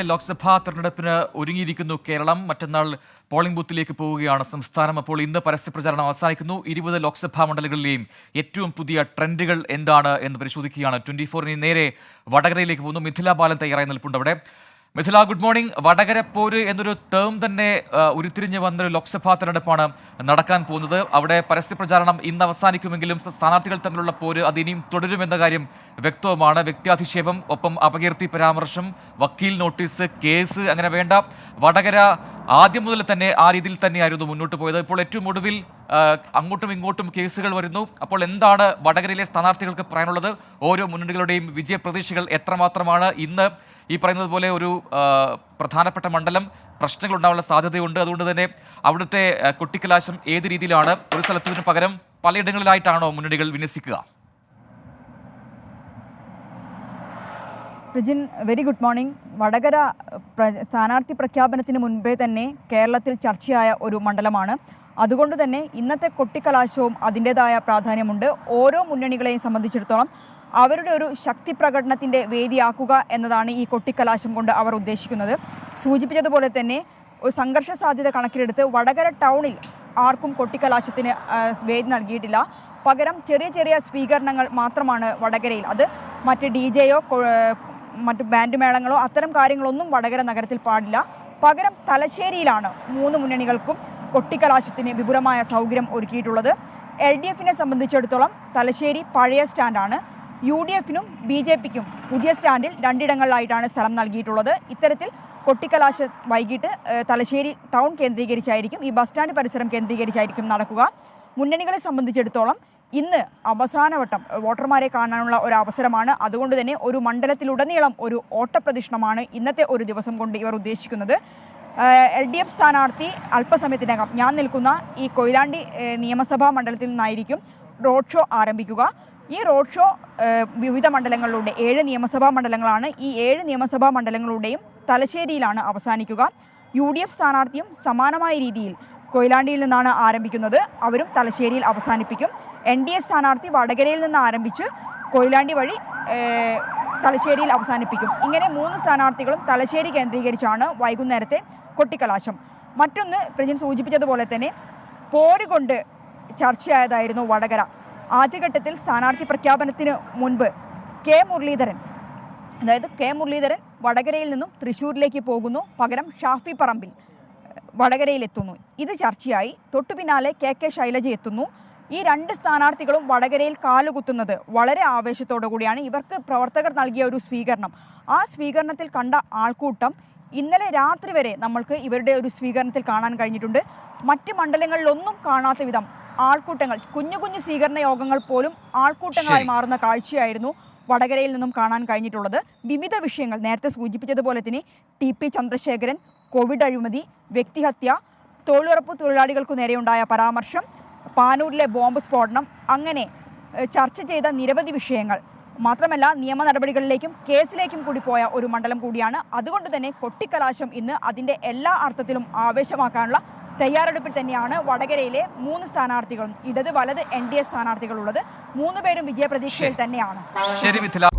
ലോക്സഭാ തെരഞ്ഞെടുപ്പിന് ഒരുങ്ങിയിരിക്കുന്നു കേരളം. മറ്റന്നാൾ പോളിംഗ് ബൂത്തിലേക്ക് പോവുകയാണ് സംസ്ഥാനം. അപ്പോൾ ഇന്ന് പരസ്യപ്രചാരണം അവസാനിക്കുന്നു. 20 ലോക്സഭാ മണ്ഡലങ്ങളിലെയും ഏറ്റവും പുതിയ ട്രെൻഡുകൾ എന്താണ് എന്ന് പരിശോധിക്കുകയാണ് 24 നേരെ വടകരയിലേക്ക് പോകുന്നു. മിഥില ബാലൻ തയ്യാറായി നിൽപ്പുണ്ട് അവിടെ. Mithila, good morning. വടകര പോര് എന്നൊരു ടേം തന്നെ ഉരുത്തിരിഞ്ഞ് വന്നൊരു ലോക്സഭാ തെരഞ്ഞെടുപ്പാണ് നടക്കാൻ പോകുന്നത്. അവിടെ പരസ്യപ്രചാരണം ഇന്ന് അവസാനിക്കുമെങ്കിലും സ്ഥാനാർത്ഥികൾ തമ്മിലുള്ള പോര് അത് ഇനിയും തുടരുമെന്ന കാര്യം വ്യക്തവുമാണ്. വ്യക്തിയാധിക്ഷേപം, ഒപ്പം അപകീർത്തി പരാമർശം, വക്കീൽ നോട്ടീസ്, കേസ്, അങ്ങനെ വേണ്ട. വടകര ആദ്യം മുതൽ തന്നെ ആ രീതിയിൽ തന്നെയായിരുന്നു മുന്നോട്ട് പോയത്. ഇപ്പോൾ ഏറ്റവും ഒടുവിൽ അങ്ങോട്ടും ഇങ്ങോട്ടും കേസുകൾ വരുന്നു. അപ്പോൾ എന്താണ് വടകരയിലെ സ്ഥാനാർത്ഥികൾക്ക് പറയാനുള്ളത്? ഓരോ മുന്നണികളുടെയും വിജയപ്രതീക്ഷകൾ എത്രമാത്രമാണ്? ഇന്ന് ഈ പറയുന്നത് പോലെ ഒരു പ്രധാനപ്പെട്ട മണ്ഡലം പ്രശ്നങ്ങൾ ഉണ്ടാവാനുള്ള സാധ്യതയുണ്ട്. അതുകൊണ്ട് തന്നെ അവിടുത്തെ കൊട്ടിക്കലാശം ഏത് രീതിയിലാണ്? ഒരു സ്ഥലത്തിന് പകരം പലയിടങ്ങളിലായിട്ടാണോ മുന്നണികൾ വിന്യസിക്കുക? Rijin, very good morning. Vadakara സ്ഥാനാർത്ഥി പ്രഖ്യാപനത്തിന് മുൻപേ തന്നെ കേരളത്തിൽ ചർച്ചയായ ഒരു മണ്ഡലമാണ്. അതുകൊണ്ട് തന്നെ ഇന്നത്തെ കൊട്ടിക്കലാശവും അതിൻ്റെതായ പ്രാധാന്യമുണ്ട്. ഓരോ മുന്നണികളെയും സംബന്ധിച്ചിടത്തോളം അവരുടെ ഒരു ശക്തി പ്രകടനത്തിൻ്റെ വേദിയാക്കുക എന്നതാണ് ഈ കൊട്ടിക്കലാശം കൊണ്ട് അവർ ഉദ്ദേശിക്കുന്നത്. സൂചിപ്പിച്ചതുപോലെ തന്നെ ഒരു സംഘർഷ സാധ്യത കണക്കിലെടുത്ത് വടകര ടൗണിൽ ആർക്കും കൊട്ടിക്കലാശത്തിന് വേദി നൽകിയിട്ടില്ല. പകരം ചെറിയ ചെറിയ സ്വീകരണങ്ങൾ മാത്രമാണ് വടകരയിൽ. അത് മറ്റ് DJ-യോ മറ്റ് ബാൻഡ് മേളങ്ങളോ അത്തരം കാര്യങ്ങളൊന്നും വടകര നഗരത്തിൽ പാടില്ല. പകരം തലശ്ശേരിയിലാണ് മൂന്ന് മുന്നണികൾക്കും കൊട്ടിക്കലാശത്തിന് വിപുലമായ സൗകര്യം ഒരുക്കിയിട്ടുള്ളത്. LDF-നെ സംബന്ധിച്ചിടത്തോളം തലശ്ശേരി പഴയ സ്റ്റാൻഡാണ്. UDF-നും BJP-ക്കും പുതിയ സ്റ്റാൻഡിൽ രണ്ടിടങ്ങളിലായിട്ടാണ് സ്ഥലം നൽകിയിട്ടുള്ളത്. ഇത്തരത്തിൽ കൊട്ടിക്കലാശം വൈകിട്ട് തലശ്ശേരി ടൗൺ കേന്ദ്രീകരിച്ചായിരിക്കും, ഈ ബസ് സ്റ്റാൻഡ് പരിസരം കേന്ദ്രീകരിച്ചായിരിക്കും നടക്കുക. മുന്നണികളെ സംബന്ധിച്ചിടത്തോളം ഇന്ന് അവസാനവട്ടം വോട്ടർമാരെ കാണാനുള്ള ഒരു അവസരമാണ്. അതുകൊണ്ട് തന്നെ ഒരു മണ്ഡലത്തിലുടനീളം ഒരു ഓട്ടപ്രദക്ഷിണമാണ് ഇന്നത്തെ ഒരു ദിവസം കൊണ്ട് ഇവർ ഉദ്ദേശിക്കുന്നത്. LDF സ്ഥാനാർത്ഥി അല്പസമയത്തിനകം ഞാൻ നിൽക്കുന്ന ഈ കൊയിലാണ്ടി നിയമസഭാ മണ്ഡലത്തിൽ നിന്നായിരിക്കും റോഡ് ഷോ ആരംഭിക്കുക. ഈ റോഡ് ഷോ വിവിധ മണ്ഡലങ്ങളിലൂടെ 7 നിയമസഭാ മണ്ഡലങ്ങളാണ്. ഈ 7 നിയമസഭാ മണ്ഡലങ്ങളുടെയും തലശ്ശേരിയിലാണ് അവസാനിക്കുക. UDF സ്ഥാനാർത്ഥിയും സമാനമായ രീതിയിൽ കൊയിലാണ്ടിയിൽ നിന്നാണ് ആരംഭിക്കുന്നത്, അവരും തലശ്ശേരിയിൽ അവസാനിപ്പിക്കും. NDA സ്ഥാനാർത്ഥി വടകരയിൽ നിന്ന് ആരംഭിച്ച് കൊയിലാണ്ടി വഴി തലശ്ശേരിയിൽ അവസാനിപ്പിക്കും. ഇങ്ങനെ 3 സ്ഥാനാർത്ഥികളും തലശ്ശേരി കേന്ദ്രീകരിച്ചാണ് വൈകുന്നേരത്തെ കൊട്ടിക്കലാശം. മറ്റൊന്ന് പ്രജിൻ സൂചിപ്പിച്ചതുപോലെ തന്നെ പോരുകൊണ്ട് ചർച്ചയായതായിരുന്നു വടകര. ആദ്യഘട്ടത്തിൽ സ്ഥാനാർത്ഥി പ്രഖ്യാപനത്തിന് മുൻപ് കെ മുരളീധരൻ വടകരയിൽ നിന്നും തൃശ്ശൂരിലേക്ക് പോകുന്നു. പകരം ഷാഫി പറമ്പിൽ വടകരയിലെത്തുന്നു. ഇത് ചർച്ചയായി. തൊട്ടു പിന്നാലെ KK ശൈലജ എത്തുന്നു. ഈ 2 സ്ഥാനാർത്ഥികളും വടകരയിൽ കാലുകുത്തുന്നത് വളരെ ആവേശത്തോടു കൂടിയാണ്. ഇവർക്ക് പ്രവർത്തകർ നൽകിയ ഒരു സ്വീകരണം, ആ സ്വീകരണത്തിൽ കണ്ട ആൾക്കൂട്ടം ഇന്നലെ രാത്രി വരെ നമ്മൾക്ക് ഇവരുടെ ഒരു സ്വീകരണത്തിൽ കാണാൻ കഴിഞ്ഞിട്ടുണ്ട്. മറ്റ് മണ്ഡലങ്ങളിലൊന്നും കാണാത്ത വിധം ആൾക്കൂട്ടങ്ങൾ, കുഞ്ഞു കുഞ്ഞു സ്വീകരണ യോഗങ്ങൾ പോലും ആൾക്കൂട്ടങ്ങളായി മാറുന്ന കാഴ്ചയായിരുന്നു വടകരയിൽ നിന്നും കാണാൻ കഴിഞ്ഞിട്ടുള്ളത്. വിവിധ വിഷയങ്ങൾ നേരത്തെ സൂചിപ്പിച്ചതുപോലെ തന്നെ TP ചന്ദ്രശേഖരൻ, കോവിഡ് അഴിമതി, വ്യക്തിഹത്യ, തൊഴിലുറപ്പ് തൊഴിലാളികൾക്കു നേരെയുണ്ടായ പരാമർശം, പാനൂരിലെ ബോംബ് സ്ഫോടനം, അങ്ങനെ ചർച്ച ചെയ്ത നിരവധി വിഷയങ്ങൾ. മാത്രമല്ല നിയമ നടപടികളിലേക്കും കേസിലേക്കും കൂടി പോയ ഒരു മണ്ഡലം കൂടിയാണ്. അതുകൊണ്ട് തന്നെ കൊട്ടിക്കലാശം ഇന്ന് അതിൻ്റെ എല്ലാ അർത്ഥത്തിലും ആവേശമാക്കാനുള്ള തയ്യാറെടുപ്പിൽ തന്നെയാണ് വടകരയിലെ 3 സ്ഥാനാർത്ഥികളും, ഇടത് വലത് NDA സ്ഥാനാർത്ഥികളുള്ളത്. 3 പേരും വിജയപ്രതീക്ഷയിൽ തന്നെയാണ്. ശരി മിഥില.